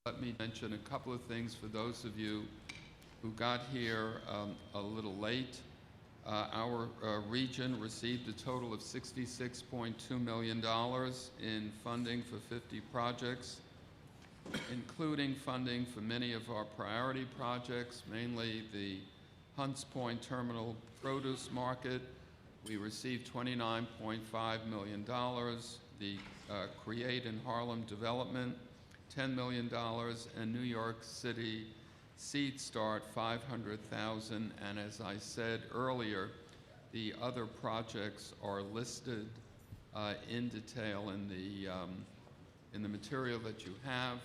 Let me mention a couple of things for those of you who got here a little late. Our region received a total of $66.2 million in funding for 50 projects, including funding for many of our priority projects, mainly the Hunts Point Terminal Produce Market. We received $29.5 million. The Create in Harlem Development, $10 million, and New York City Seed Start, $500,000. And as I said earlier, the other projects are listed in detail in the material that you have.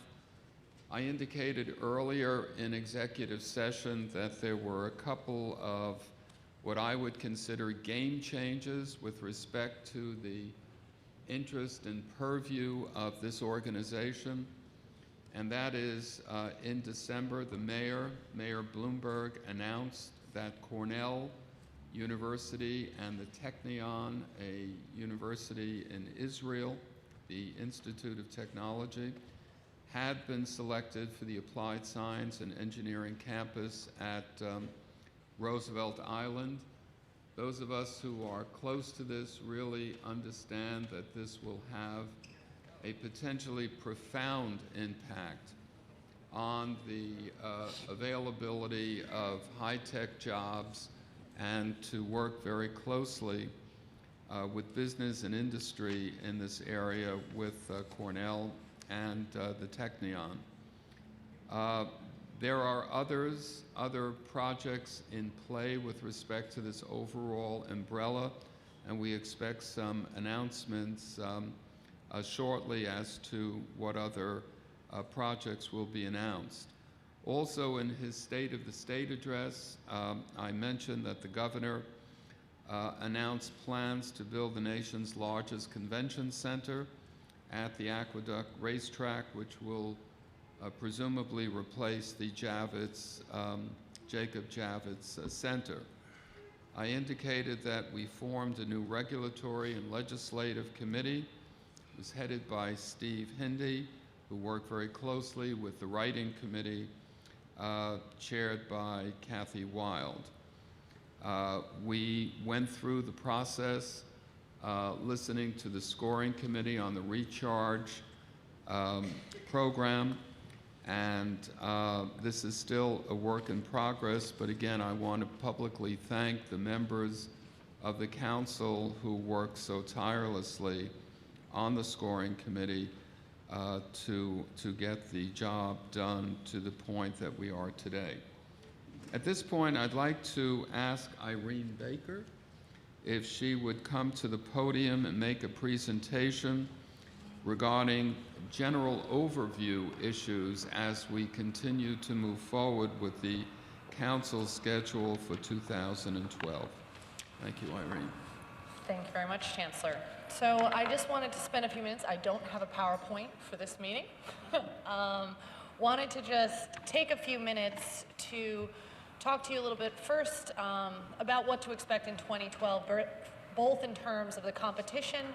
I indicated earlier in executive session that there were a couple of what I would consider game changes with respect to the interest and purview of this organization. And that is in December, the Mayor Bloomberg, announced that Cornell University and the Technion, a university in Israel, the Institute of Technology, had been selected for the Applied Science and Engineering campus at Roosevelt Island. Those of us who are close to this really understand that this will have a potentially profound impact on the availability of high-tech jobs and to work very closely with business and industry in this area with Cornell and the Technion. There are other projects in play with respect to this overall umbrella, and we expect some announcements shortly as to what other projects will be announced. Also, in his State of the State address, I mentioned that the governor announced plans to build the nation's largest convention center at the Aqueduct Racetrack, which will presumably replace the Javits, Jacob Javits Center. I indicated that we formed a new regulatory and legislative committee. It was headed by Steve Hindy, who worked very closely with the Writing Committee, chaired by Kathy Wild. We went through the process, listening to the Scoring Committee on the Recharge program, and this is still a work in progress, but again, I want to publicly thank the members of the council who worked so tirelessly on the Scoring Committee to get the job done to the point that we are today. At this point, I'd like to ask Irene Baker if she would come to the podium and make a presentation regarding general overview issues as we continue to move forward with the council schedule for 2012. Thank you, Irene. Thank you very much, Chancellor. So I just wanted to spend a few minutes. I don't have a PowerPoint for this meeting. Wanted to just take a few minutes to talk to you a little bit first about what to expect in 2012, both in terms of the competition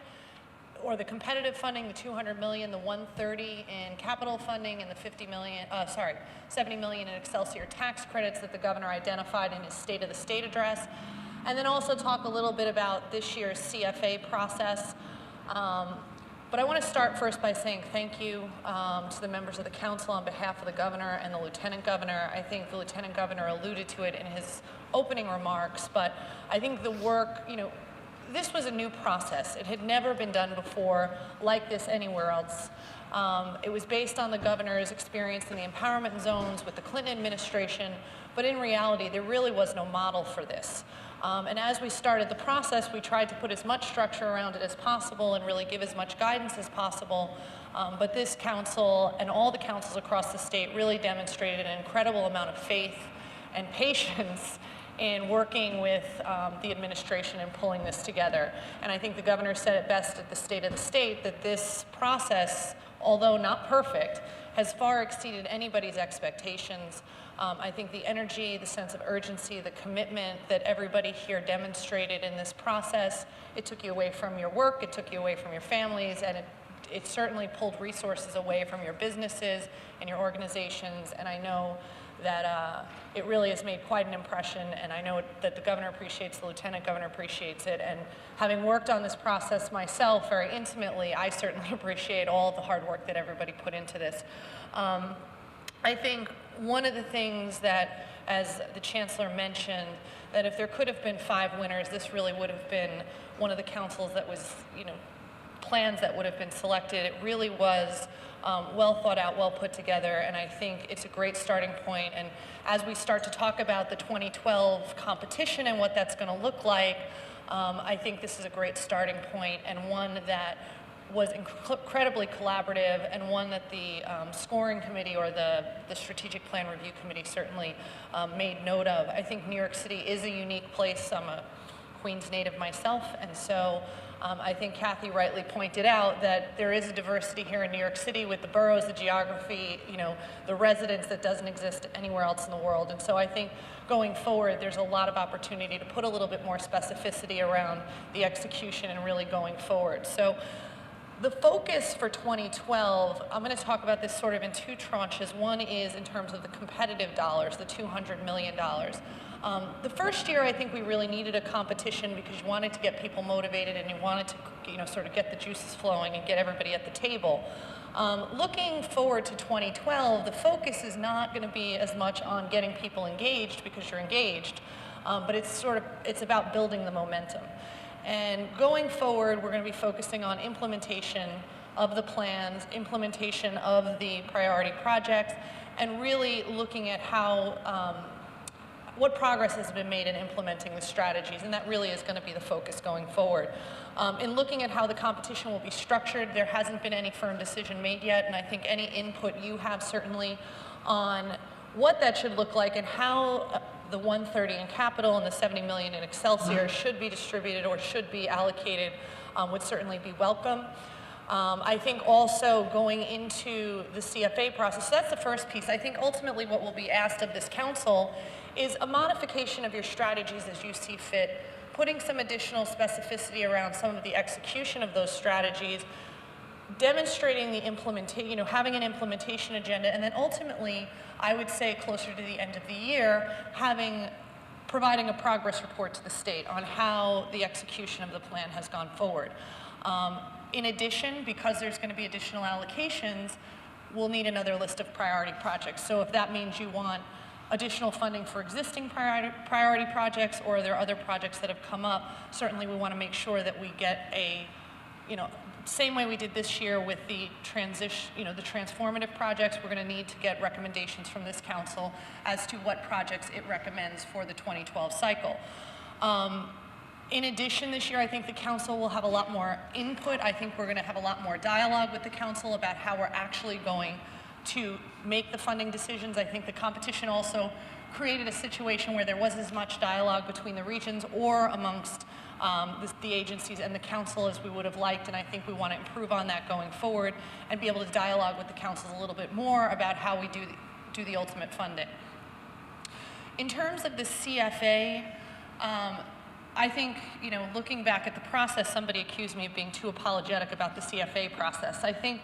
or the competitive funding, the $200 million, the $130 in capital funding, and the $70 million in Excelsior tax credits that the governor identified in his State of the State address. And then also talk a little bit about this year's CFA process. But I want to start first by saying thank you to the members of the council on behalf of the governor and the lieutenant governor. I think the lieutenant governor alluded to it in his opening remarks, but I think the work, this was a new process. It had never been done before like this anywhere else. It was based on the governor's experience in the empowerment zones with the Clinton administration, but in reality, there really was no model for this. And as we started the process, we tried to put as much structure around it as possible and really give as much guidance as possible. But this council and all the councils across the state really demonstrated an incredible amount of faith and patience in working with the administration and pulling this together. And I think the governor said it best at the State of the State that this process, although not perfect, has far exceeded anybody's expectations. I think the energy, the sense of urgency, the commitment that everybody here demonstrated in this process, it took you away from your work, it took you away from your families, and it it certainly pulled resources away from your businesses and your organizations, and I know that it really has made quite an impression, and I know that the governor appreciates, the lieutenant governor appreciates it, and having worked on this process myself very intimately, I certainly appreciate all the hard work that everybody put into this. I think one of the things that, as the chancellor mentioned, that if there could have been 5 winners, this really would have been one of the councils that was, plans that would have been selected. It really was well thought out, well put together, and I think it's a great starting point. And as we start to talk about the 2012 competition and what that's going to look like, I think this is a great starting point, and one that was incredibly collaborative, and one that the scoring committee or the strategic plan review committee certainly made note of. I think New York City is a unique place. I'm a Queens native myself, and so I think Kathy rightly pointed out that there is a diversity here in New York City with the boroughs, the geography, the residents that doesn't exist anywhere else in the world. And so I think going forward, there's a lot of opportunity to put a little bit more specificity around the execution and really going forward. So the focus for 2012, I'm going to talk about this sort of in 2 tranches. One is in terms of the competitive dollars, the $200 million. The first year, I think we really needed a competition because you wanted to get people motivated and you wanted to, sort of get the juices flowing and get everybody at the table. Looking forward to 2012, the focus is not going to be as much on getting people engaged because you're engaged, but it's about building the momentum. And going forward, we're going to be focusing on implementation of the plans, implementation of the priority projects, and really looking at how, what progress has been made in implementing the strategies, and that really is going to be the focus going forward. In looking at how the competition will be structured, there hasn't been any firm decision made yet, and I think any input you have certainly on what that should look like and how the 130 in capital and the 70 million in Excelsior should be distributed or should be allocated would certainly be welcome. I think also going into the CFA process, so that's the first piece. I think ultimately what will be asked of this council is a modification of your strategies as you see fit, putting some additional specificity around some of the execution of those strategies, demonstrating the implementation, having an implementation agenda, and then ultimately, I would say closer to the end of the year, providing a progress report to the state on how the execution of the plan has gone forward. In addition, because there's going to be additional allocations, we'll need another list of priority projects. So if that means you want additional funding for existing priority projects, or there are other projects that have come up, certainly we want to make sure that we get a, same way we did this year with the transition, the transformative projects, we're going to need to get recommendations from this council as to what projects it recommends for the 2012 cycle. In addition, this year, I think the council will have a lot more input. I think we're going to have a lot more dialogue with the council about how we're actually going to make the funding decisions. I think the competition also created a situation where there wasn't as much dialogue between the regions or amongst the agencies and the council as we would have liked, and I think we want to improve on that going forward and be able to dialogue with the councils a little bit more about how we do the ultimate funding. In terms of the CFA, I think, looking back at the process, somebody accused me of being too apologetic about the CFA process. I think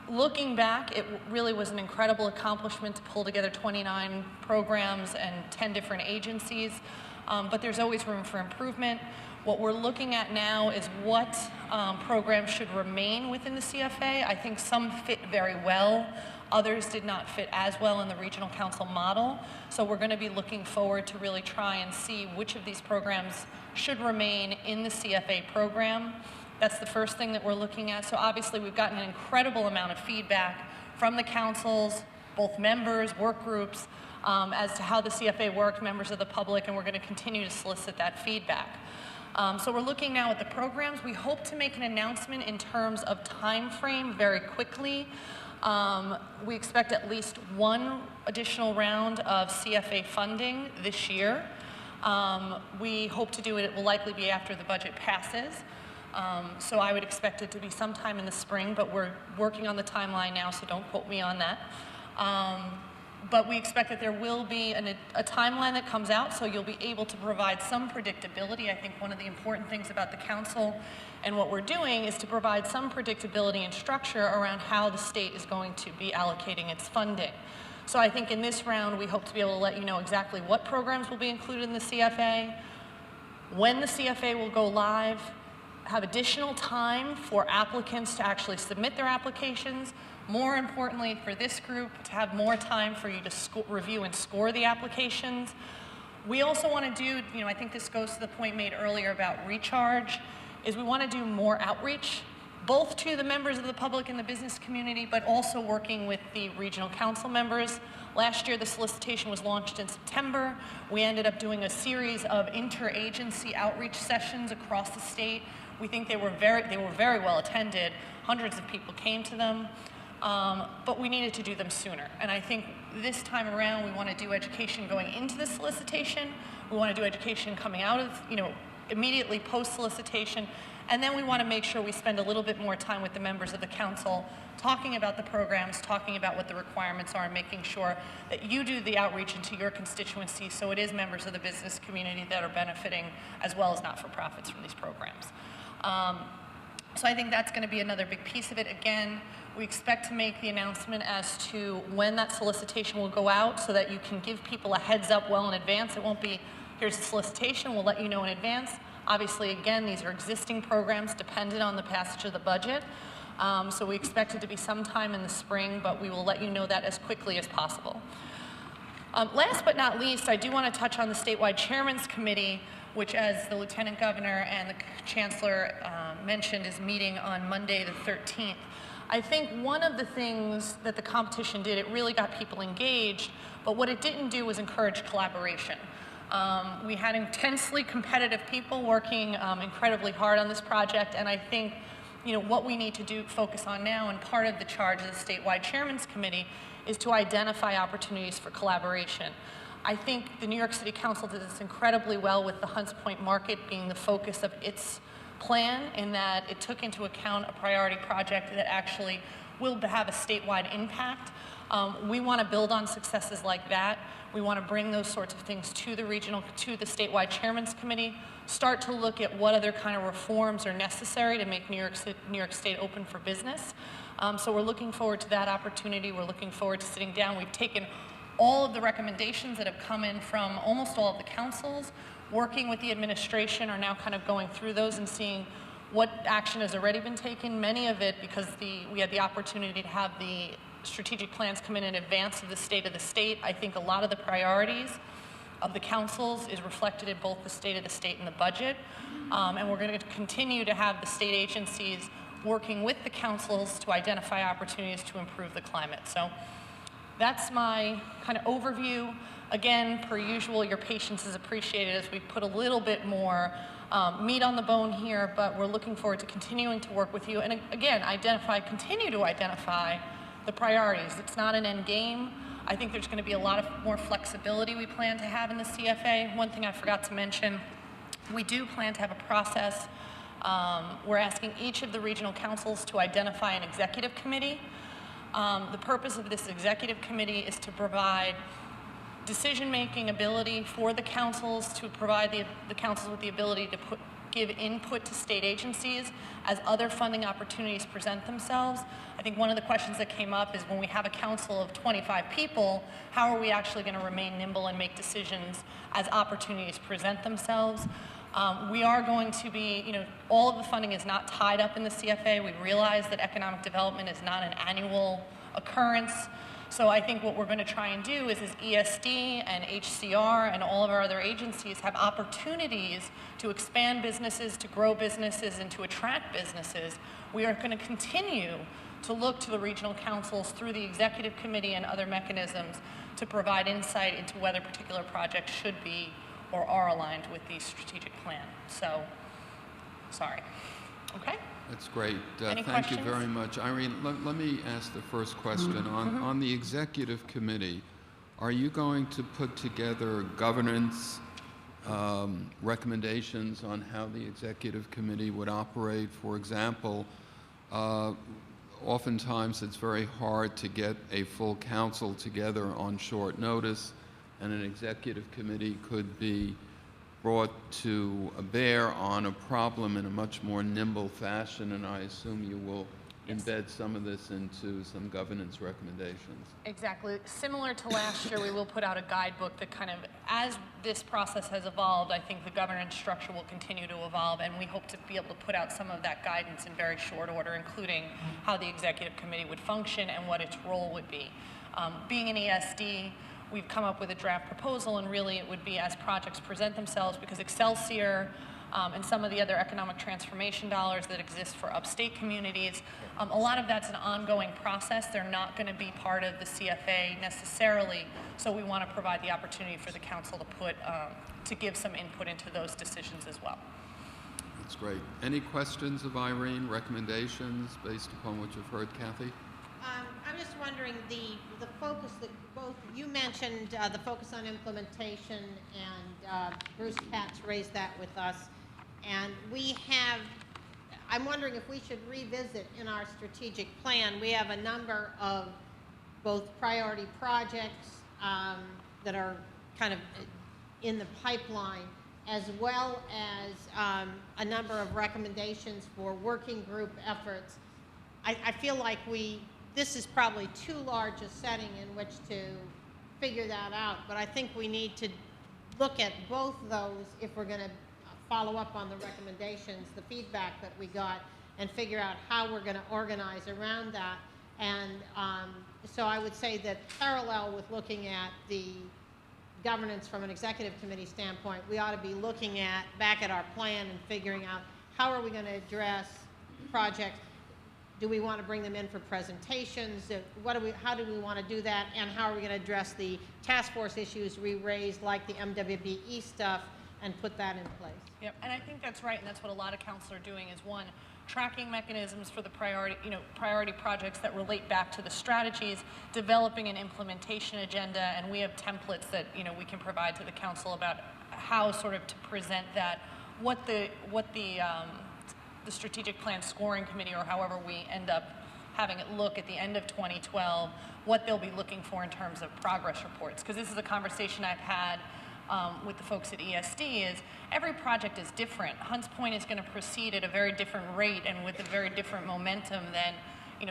looking back, it really was an incredible accomplishment to pull together 29 programs and 10 different agencies, but there's always room for improvement. What we're looking at now is what programs should remain within the CFA. I think some fit very well. Others did not fit as well in the regional council model. So we're going to be looking forward to really try and see which of these programs should remain in the CFA program. That's the first thing that we're looking at. So obviously we've gotten an incredible amount of feedback from the councils, both members, work groups, as to how the CFA worked, members of the public, and we're going to continue to solicit that feedback. So we're looking now at the programs. We hope to make an announcement in terms of time frame very quickly. We expect at least one additional round of CFA funding this year. We hope to do it, it will likely be after the budget passes. So I would expect it to be sometime in the spring, but we're working on the timeline now, so don't quote me on that. But we expect that there will be a timeline that comes out, so you'll be able to provide some predictability. I think one of the important things about the council and what we're doing is to provide some predictability and structure around how the state is going to be allocating its funding. So I think in this round, we hope to be able to let you know exactly what programs will be included in the CFA, when the CFA will go live, have additional time for applicants to actually submit their applications. More importantly, for this group, to have more time for you to review and score the applications. We also want to do, I think this goes to the point made earlier about recharge, is we want to do more outreach, both to the members of the public and the business community, but also working with the regional council members. Last year, the solicitation was launched in September. We ended up doing a series of interagency outreach sessions across the state. We think they were very well attended. Hundreds of people came to them. But we needed to do them sooner. And I think this time around, we want to do education going into the solicitation. We want to do education coming out of, immediately post-solicitation. And then we want to make sure we spend a little bit more time with the members of the council talking about the programs, talking about what the requirements are, and making sure that you do the outreach into your constituency so it is members of the business community that are benefiting as well as not-for-profits from these programs. So I think that's going to be another big piece of it. Again, we expect to make the announcement as to when that solicitation will go out so that you can give people a heads up well in advance. It won't be, here's the solicitation, we'll let you know in advance. Obviously, again, these are existing programs dependent on the passage of the budget. So we expect it to be sometime in the spring, but we will let you know that as quickly as possible. Last but not least, I do want to touch on the statewide chairman's committee, which, as the Lieutenant Governor and the Chancellor mentioned, is meeting on Monday the 13th. I think one of the things that the competition did, it really got people engaged, but what it didn't do was encourage collaboration. We had intensely competitive people working incredibly hard on this project, and I think what we need to focus on now, and part of the charge of the statewide chairman's committee, is to identify opportunities for collaboration. I think the New York City Council did this incredibly well with the Hunts Point Market being the focus of its plan, in that it took into account a priority project that actually will have a statewide impact. We want to build on successes like that. We want to bring those sorts of things to the statewide chairman's committee, start to look at what other kind of reforms are necessary to make New York State open for business. So we're looking forward to that opportunity. We're looking forward to sitting down. We've taken all of the recommendations that have come in from almost all of the councils, working with the administration, are now kind of going through those and seeing what action has already been taken. Many of it, because we had the opportunity to have the strategic plans come in advance of the state of the state. I think a lot of the priorities of the councils is reflected in both the state of the state and the budget. And we're going to continue to have the state agencies working with the councils to identify opportunities to improve the climate. So that's my kind of overview. Again, per usual, your patience is appreciated as we put a little bit more meat on the bone here, but we're looking forward to continuing to work with you. And again, continue to identify the priorities. It's not an end game. I think there's going to be a lot of more flexibility we plan to have in the CFA. One thing I forgot to mention, we do plan to have a process. We're asking each of the regional councils to identify an executive committee. The purpose of this executive committee is to provide decision-making ability for the councils, to provide the councils with the ability to give input to state agencies as other funding opportunities present themselves. I think one of the questions that came up is, when we have a council of 25 people, how are we actually going to remain nimble and make decisions as opportunities present themselves? We are going to be, all of the funding is not tied up in the CFA. We realize that economic development is not an annual occurrence. So I think what we're going to try and do is ESD and HCR and all of our other agencies have opportunities to expand businesses, to grow businesses, and to attract businesses. We are going to continue to look to the regional councils through the executive committee and other mechanisms to provide insight into whether particular projects should be or are aligned with the strategic plan. So, sorry. Okay? That's great. Any thank questions? you very much. Irene, let me ask the first question. On the executive committee, are you going to put together governance recommendations on how the executive committee would operate? For example, oftentimes it's very hard to get a full council together on short notice, and an executive committee could be brought to bear on a problem in a much more nimble fashion, and I assume you will embed some of this into some governance recommendations. Exactly. Similar to last year, we will put out a guidebook that kind of, as this process has evolved, I think the governance structure will continue to evolve, and we hope to be able to put out some of that guidance in very short order, including how the executive committee would function and what its role would be. Being an ESD, we've come up with a draft proposal, and really it would be as projects present themselves, because Excelsior and some of the other economic transformation dollars that exist for upstate communities, a lot of that's an ongoing process. They're not going to be part of the CFA necessarily, so we want to provide the opportunity for the council to give some input into those decisions as well. That's great. Any questions of Irene, recommendations based upon what you've heard, Kathy? I'm just wondering, the focus that both you mentioned, the focus on implementation, and Bruce Patz raised that with us. And I'm wondering if we should revisit in our strategic plan. We have a number of both priority projects that are kind of in the pipeline, as well as a number of recommendations for working group efforts. I feel like this is probably too large a setting in which to figure that out, but I think we need to look at both those if we're going to follow up on the recommendations, the feedback that we got, and figure out how we're going to organize around that. And so I would say that parallel with looking at the governance from an executive committee standpoint, we ought to be looking back at our plan and figuring out how are we going to address projects. Do we want to bring them in for presentations? How do we want to do that? And how are we going to address the task force issues we raised, like the MWBE stuff, and put that in place? Yep, and I think that's right, and that's what a lot of council are doing is, one, tracking mechanisms for the priority projects that relate back to the strategies, developing an implementation agenda, and we have templates that we can provide to the council about how sort of to present that, what the strategic plan scoring committee, or however we end up having it look at the end of 2012, what they'll be looking for in terms of progress reports. Because this is a conversation I've had with the folks at ESD, is every project is different. Hunts Point is going to proceed at a very different rate and with a very different momentum than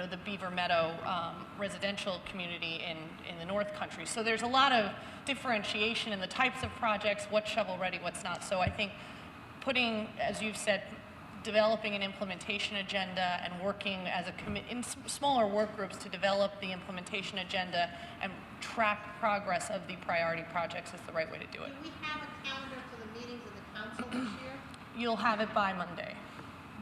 the Beaver Meadow residential community in the North Country. So there's a lot of differentiation in the types of projects, what's shovel ready, what's not. So I think putting, as you've said, developing an implementation agenda and working as in smaller work groups to develop the implementation agenda and track progress of the priority projects is the right way to do it. Do we have a calendar for the meetings of the council this year? You'll have it by Monday.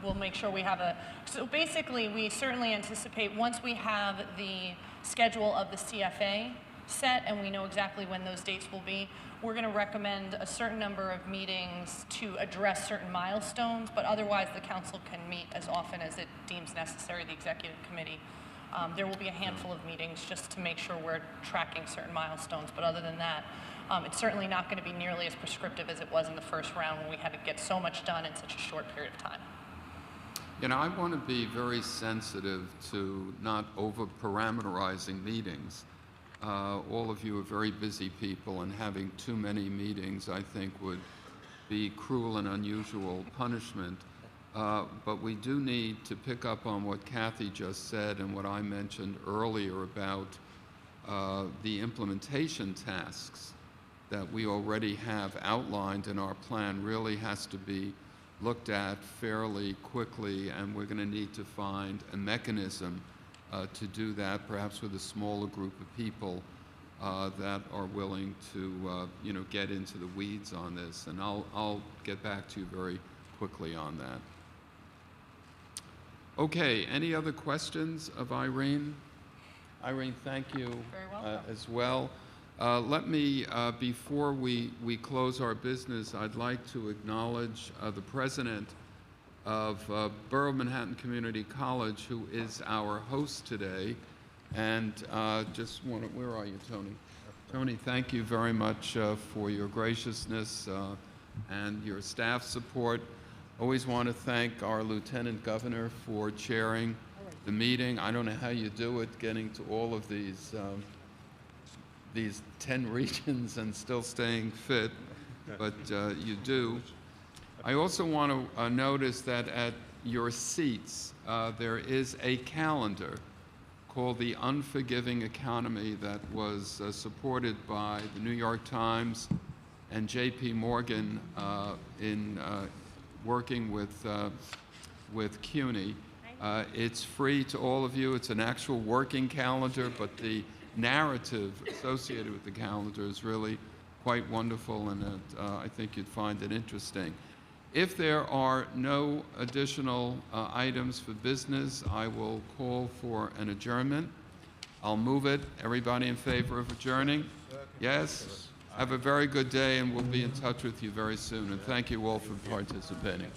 We'll make sure we have so basically we certainly anticipate once we have the schedule of the CFA set and we know exactly when those dates will be, we're going to recommend a certain number of meetings to address certain milestones, but otherwise the council can meet as often as it deems necessary, the executive committee. There will be a handful of meetings just to make sure we're tracking certain milestones, but other than that, it's certainly not going to be nearly as prescriptive as it was in the first round when we had to get so much done in such a short period of time. I want to be very sensitive to not over-parameterizing meetings. All of you are very busy people, and having too many meetings, I think, would be cruel and unusual punishment. But we do need to pick up on what Kathy just said and what I mentioned earlier about the implementation tasks that we already have outlined in our plan really has to be looked at fairly quickly, and we're going to need to find a mechanism to do that, perhaps with a smaller group of people that are willing to, get into the weeds on this. And I'll get back to you very quickly on that. Okay, any other questions of Irene? Irene, thank you Very welcome. as well. Let me, before we close our business, I'd like to acknowledge the president of Borough of Manhattan Community College, who is our host today. And where are you, Tony? Tony, thank you very much for your graciousness and your staff support. Always want to thank our Lieutenant Governor for chairing the meeting. I don't know how you do it, getting to all of these 10 regions and still staying fit, but you do. I also want to notice that at your seats, there is a calendar called The Unforgiving Economy that was supported by the New York Times and J.P. Morgan in working with CUNY. It's free to all of you. It's an actual working calendar, but the narrative associated with the calendar is really quite wonderful, and I think you'd find it interesting. If there are no additional items for business, I will call for an adjournment. I'll move it. Everybody in favor of adjourning? Yes? Have a very good day, and we'll be in touch with you very soon. And thank you all for participating.